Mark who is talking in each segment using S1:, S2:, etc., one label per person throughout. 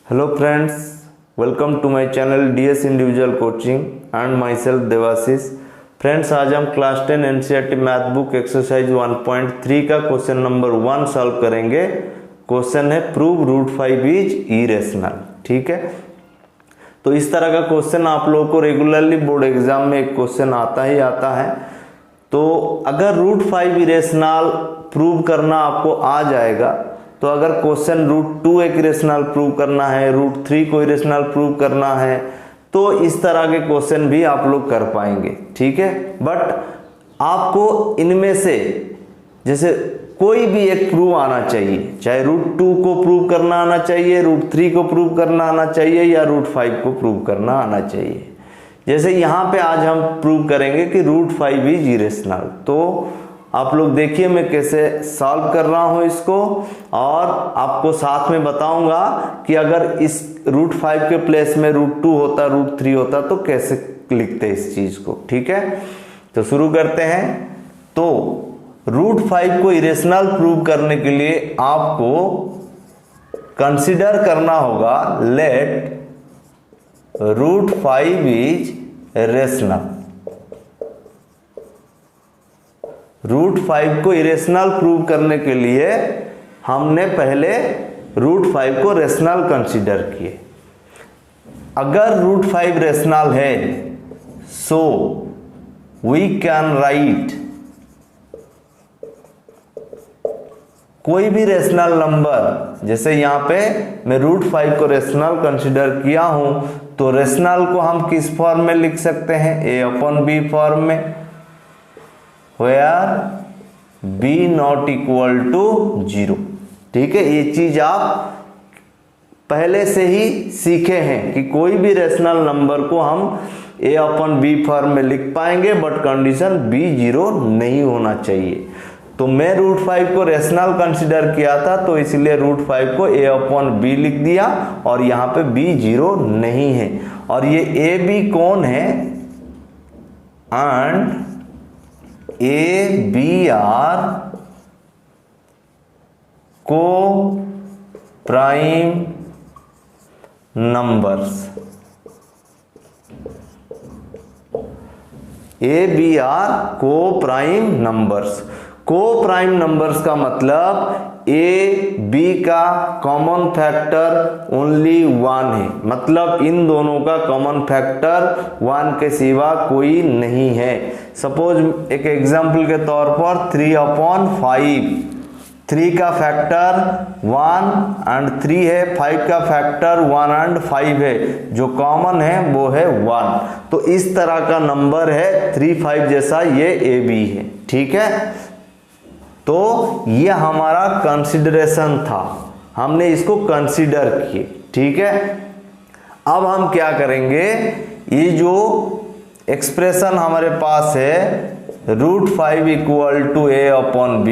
S1: Hello friends, welcome to my channel DS Individual Coaching and myself Devashish। Friends, आज हम class 10 NCERT math book exercise 1.3 का question number 1 solve करेंगे। Question है prove root 5 is irrational. ठीक है, तो इस तरह का क्वेश्चन आप लोगों को रेगुलरली बोर्ड एग्जाम में एक क्वेश्चन आता ही आता है। तो अगर रूट 5 इरेशनल प्रूव करना आपको आ जाएगा, तो अगर क्वेश्चन रूट 2 एक इरेशनल प्रूव करना है, रूट 3 को इरेशनल प्रूव करना है, तो इस तरह के क्वेश्चन भी आप लोग कर पाएंगे। ठीक है, बट आपको इनमें से जैसे कोई भी एक प्रूव आना चाहिए, चाहे रूट 2 को प्रूव करना आना चाहिए, रूट 3 को प्रूव करना आना चाहिए, या रूट 5 को प्रूव करना आना चाहिए। जैसे यहाँ पे आज हम प्रूव करेंगे कि रूट 5 इज इरेशनल। तो आप लोग देखिए मैं कैसे सॉल्व कर रहा हूं इसको, और आपको साथ में बताऊंगा कि अगर इस रूट 5 के प्लेस में रूट 2 होता, रूट 3 होता, तो कैसे लिखते इस चीज को। ठीक है, तो शुरू करते हैं। तो रूट 5 को इरेशनल प्रूव करने के लिए आपको कंसीडर करना होगा let root 5 is rational. Root 5 को इरेशनल प्रूव करने के लिए हमने पहले रूट 5 को रेशनल कंसीडर किए। अगर रूट 5 रेशनल है, सो वी कैन राइट कोई भी रेशनल नंबर। जैसे यहां पे मैं रूट 5 को रेशनल कंसीडर किया हूं, तो रेशनल को हम किस फॉर्म में लिख सकते हैं? a/b फॉर्म में, where b not equal to 0। ठीक है, ये चीज आप पहले से ही सीखे हैं कि कोई भी रेशनल नंबर को हम a/b फॉर्म में लिख पाएंगे, बट कंडीशन b 0 नहीं होना चाहिए। तो मैं रूट 5 को रेशनल कंसीडर किया था, तो इसलिए रूट 5 को a/b लिख दिया, और यहाँ पे b 0 नहीं है। और ये a b कौन है? And A, B are co-prime numbers। A, B are co-prime numbers। Co-prime numbers का मतलब ए बी का कॉमन फैक्टर ओनली 1 है, मतलब इन दोनों का कॉमन फैक्टर 1 के सिवा कोई नहीं है। सपोज एक एग्जांपल के तौर पर 3/5, 3 का फैक्टर 1 एंड 3 है, 5 का फैक्टर 1 एंड 5 है, जो कॉमन है वो है 1। तो इस तरह का नंबर है 3, 5 जैसा ये ए बी है। ठीक है, तो ये हमारा कंसिडरेशन था, हमने इसको कंसीडर किए। ठीक है, अब हम क्या करेंगे, ये जो एक्सप्रेशन हमारे पास है रूट 5 इक्वल टू a/b,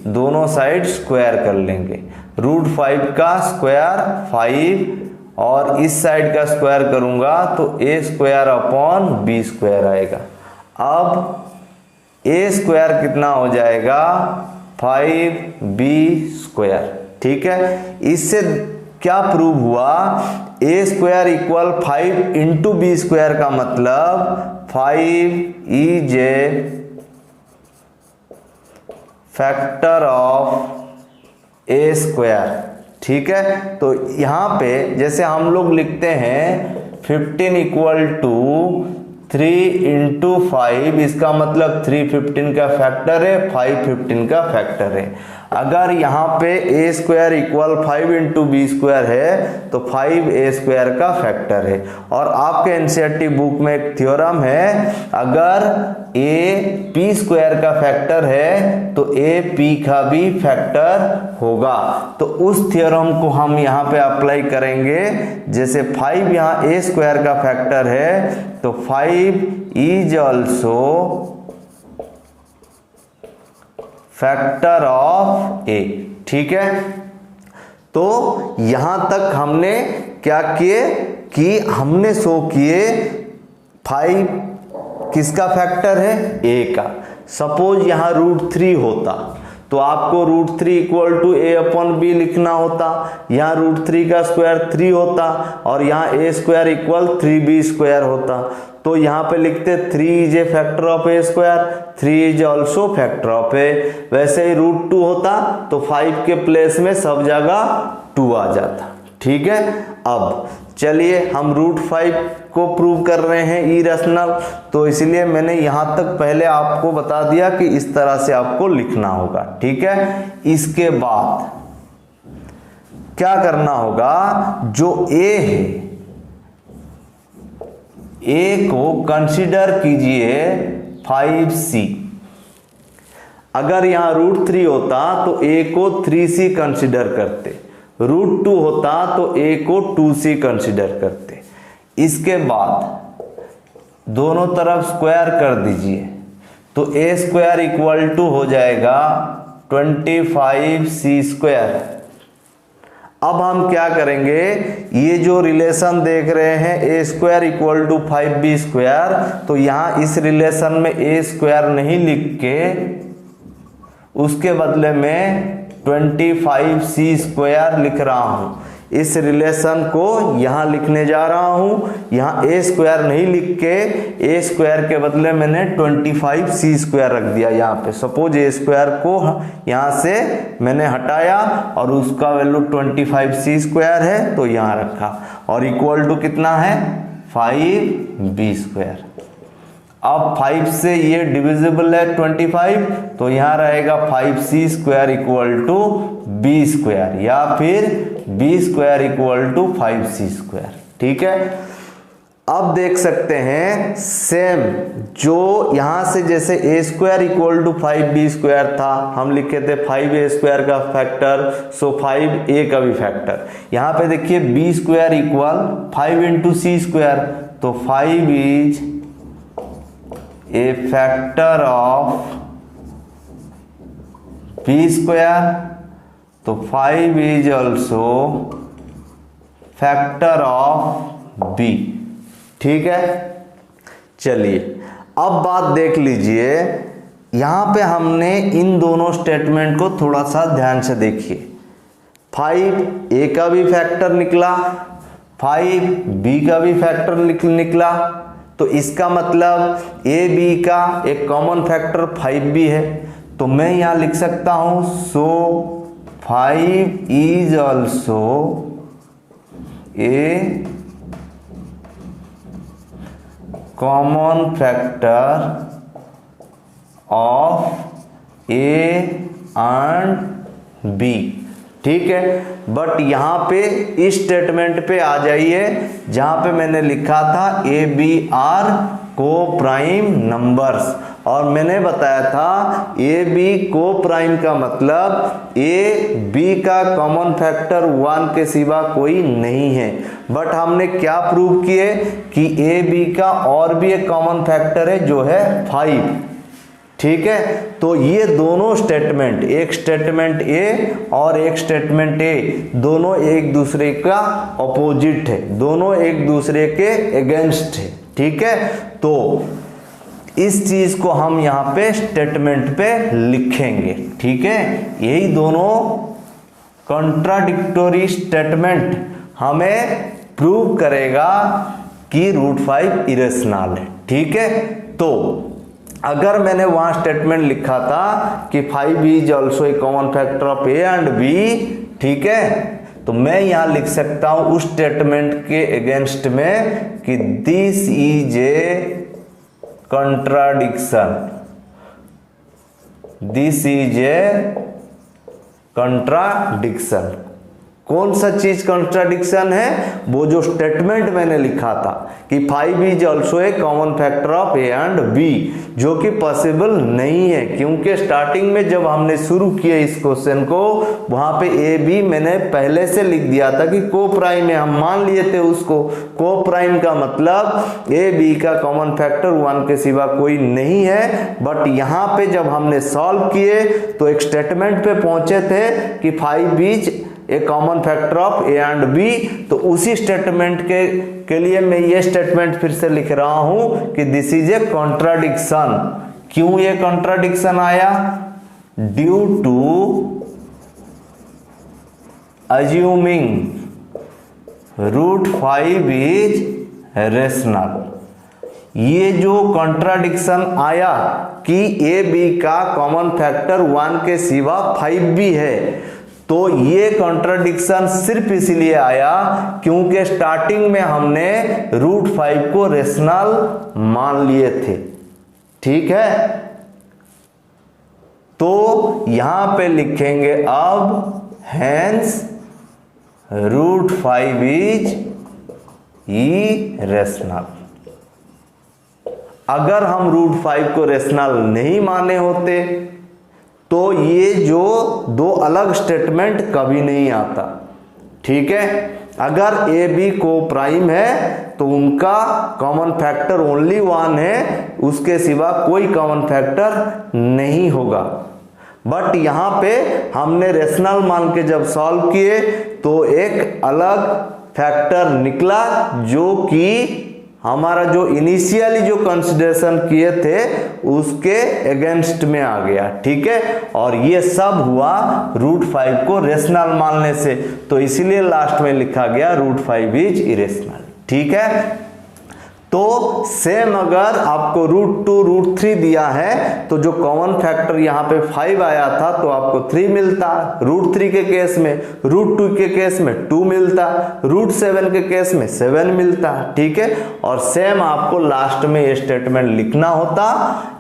S1: दोनों साइड स्क्वायर कर लेंगे। रूट 5 का स्क्वायर 5, और इस साइड का स्क्वायर करूंगा तो a² आएगा। अब a स्क्वायर कितना हो जाएगा? 5b²। ठीक है, इससे क्या प्रूव हुआ? a² इक्वल 5 इंटू b² का मतलब 5 is A factor of a²। ठीक है, तो यहां पे जैसे हम लोग लिखते हैं 15 इक्वल टू 3 इंटू 5, इसका मतलब 3 15 का फैक्टर है, 5 15 का फैक्टर है। अगर यहाँ पे a² इक्वल 5 इंटू b² है, तो 5a² का फैक्टर है। और आपके एनसीईआरटी बुक में एक थ्योरम है, अगर a p² का फैक्टर है तो a p का भी फैक्टर होगा। तो उस थ्योरम को हम यहाँ पे अप्लाई करेंगे। जैसे 5 यहाँ a² का फैक्टर है, तो 5 is also factor of a। ठीक है, तो यहां तक हमने क्या किए कि हमने शो किए 5 किसका फैक्टर है? a का। सपोज यहां रूट 3 होता, तो आपको √3 equal to a upon b लिखना होता, यहाँ √3 का स्क्वायर 3 होता और यहाँ a square equal 3b square होता। तो यहाँ पे लिखते 3 is a factor of a square, 3 is also factor of a। वैसे ही √2 होता तो 5 के प्लेस में सब जगह 2 आ जाता। ठीक है, अब चलिए हम √5 को प्रूव कर रहे हैं इरेशनल, तो इसलिए मैंने यहां तक पहले आपको बता दिया कि इस तरह से आपको लिखना होगा। ठीक है, इसके बाद क्या करना होगा, जो a है a को कंसीडर कीजिए 5c। अगर यहां √3 होता तो a को 3c कंसीडर करते, √2 होता तो a को 2c कंसीडर करते। इसके बाद दोनों तरफ स्क्वायर कर दीजिए तो a स्क्वायर इक्वल टू हो जाएगा 25c स्क्वायर। अब हम क्या करेंगे, ये जो रिलेशन देख रहे हैं a square equal to 5b square, तो यहां इस रिलेशन में a स्क्वायर नहीं लिख के उसके बदले में 25c स्क्वायर लिख रहा हूं। इस रिलेशन को यहां लिखने जा रहा हूं, यहां a स्क्वायर नहीं लिख के a स्क्वायर के बदले मैंने 25c स्क्वायर रख दिया। यहाँ पे सपोज a स्क्वायर को यहां से मैंने हटाया और उसका वैल्यू 25c स्क्वायर है तो यहां रखा, और इक्वल टू कितना है 5b स्क्वायर। अब 5 से ये डिविजिबल है 25, तो यहां रहेगा 5c square equal to b square, या फिर b square equal to 5c square. ठीक है, अब देख सकते हैं सेम जो यहां से जैसे a square equal to 5b square था, हम लिखे थे 5a स्क्वायर का फैक्टर, सो 5a का भी फैक्टर। यहां पे देखिए b square equal 5 into c square, तो 5 is a factor of b square, तो 5 is also factor of b। ठीक है, चलिए अब बात देख लीजिए, यहां पे हमने इन दोनों स्टेटमेंट को थोड़ा सा ध्यान से देखिए। 5 a का भी फैक्टर निकला, 5 b का भी फैक्टर निकला, तो इसका मतलब a b का एक कॉमन फैक्टर 5b है, तो मैं यहां लिख सकता हूं सो 5 is also a common factor of a and b। ठीक है, बट यहां पे इस स्टेटमेंट पे आ जाइए जहां पे मैंने लिखा था ए बी आर को प्राइम नंबर्स, और मैंने बताया था ए बी को प्राइम का मतलब ए बी का कॉमन फैक्टर 1 के सिवा कोई नहीं है। बट हमने क्या प्रूव किए कि ए बी का और भी एक कॉमन फैक्टर है जो है 5। ठीक है, तो ये दोनों स्टेटमेंट, एक स्टेटमेंट ए और एक स्टेटमेंट ए, दोनों एक दूसरे का ऑपोजिट है, दोनों एक दूसरे के अगेंस्ट है। ठीक है, तो इस चीज को हम यहां पे स्टेटमेंट पे लिखेंगे। ठीक है, यही दोनों कॉन्ट्राडिक्टोरी स्टेटमेंट हमें प्रूव करेगा कि √5 इरेशनल है। ठीक है, तो अगर मैंने वहां स्टेटमेंट लिखा था कि 5 is also a common factor of a and b, ठीक है, तो मैं यहां लिख सकता हूं उस स्टेटमेंट के अगेंस्ट में कि this is a contradiction, this is a contradiction। कौन सा चीज कॉन्ट्राडिक्शन है, वो जो स्टेटमेंट मैंने लिखा था कि 5 is also a common factor of a and b, जो कि पॉसिबल नहीं है, क्योंकि स्टार्टिंग में जब हमने शुरू किया इस क्वेश्चन को वहां पे ए बी मैंने पहले से लिख दिया था कि को प्राइम है, हम मान लिए थे उसको। को प्राइम का मतलब ए बी का कॉमन फैक्टर 1 के सिवा कोई नहीं है। बट यहाँ पे जब हमने सॉल्व किए तो एक स्टेटमेंट पे पहुंचे थे कि 5 is a common factor of a and b, तो उसी स्टेटमेंट के लिए मैं ये स्टेटमेंट फिर से लिख रहा हूं कि दिस इज ए कॉन्ट्राडिक्शन। क्यों ये कॉन्ट्राडिक्शन आया, due to assuming √5 is rational. ये जो कॉन्ट्राडिक्शन आया कि ए बी का कॉमन फैक्टर 1 के सिवा 5 भी है, तो ये कॉन्ट्राडिक्शन सिर्फ इसलिए आया क्योंकि स्टार्टिंग में हमने √5 को रेशनल मान लिए थे। ठीक है, तो यहां पे लिखेंगे अब हेंस √5 इज इरेशनल। अगर हम √5 को रेशनल नहीं माने होते तो ये जो दो अलग स्टेटमेंट कभी नहीं आता। ठीक है, अगर ए बी को प्राइम है तो उनका कॉमन फैक्टर ओनली 1 है, उसके सिवा कोई कॉमन फैक्टर नहीं होगा। बट यहां पे हमने रेशनल मान के जब सॉल्व किए तो एक अलग फैक्टर निकला जो कि हमारा जो इनिशियली जो कंसिडरेशन किए थे उसके अगेंस्ट में आ गया। ठीक है, और ये सब हुआ √5 को रेशनल मानने से, तो इसीलिए लास्ट में लिखा गया √5 इज इरेशनल। ठीक है, तो सेम अगर आपको √2 √3 दिया है तो जो कॉमन फैक्टर यहाँ पे 5 आया था तो आपको 3 मिलता, √3 के केस में, √2 के केस में 2 मिलता, √7 के केस में 7 मिलता। ठीक है, और सेम आपको लास्ट में ये स्टेटमेंट लिखना होता,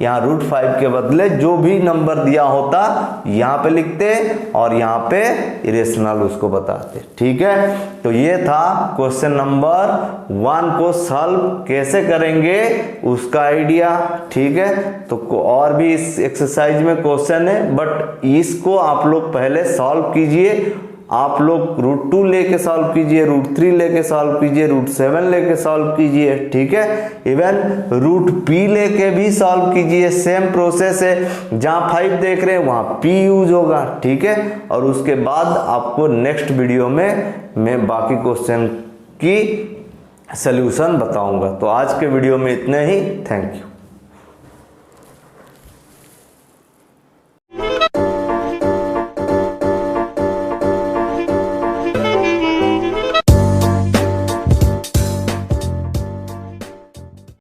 S1: यहाँ √5 के बदले जो भी नंबर दिया होता यहाँ पे लिखते और यहाँ पे इरेशनल उसको बताते। ठीक है, तो ये था क्वेश्चन नंबर 1 को सॉल्व कैसे करेंगे उसका आइडिया। ठीक है, तो और भी इस एक्सरसाइज में क्वेश्चन है, बट इसको आप लोग पहले सॉल्व कीजिए। आप लोग √2 लेके सॉल्व कीजिए, √3 लेके सॉल्व कीजिए, √7 लेके सॉल्व कीजिए। ठीक है, इवन √p लेके भी सॉल्व कीजिए, सेम प्रोसेस है। जहां 5 देख रहे हैं वहां p यूज होगा। ठीक है, और उसके बाद आपको नेक्स्ट वीडियो में मैं बाकी क्वेश्चन की सॉल्यूशन बताऊंगा। तो आज के वीडियो में इतना ही। Thank you.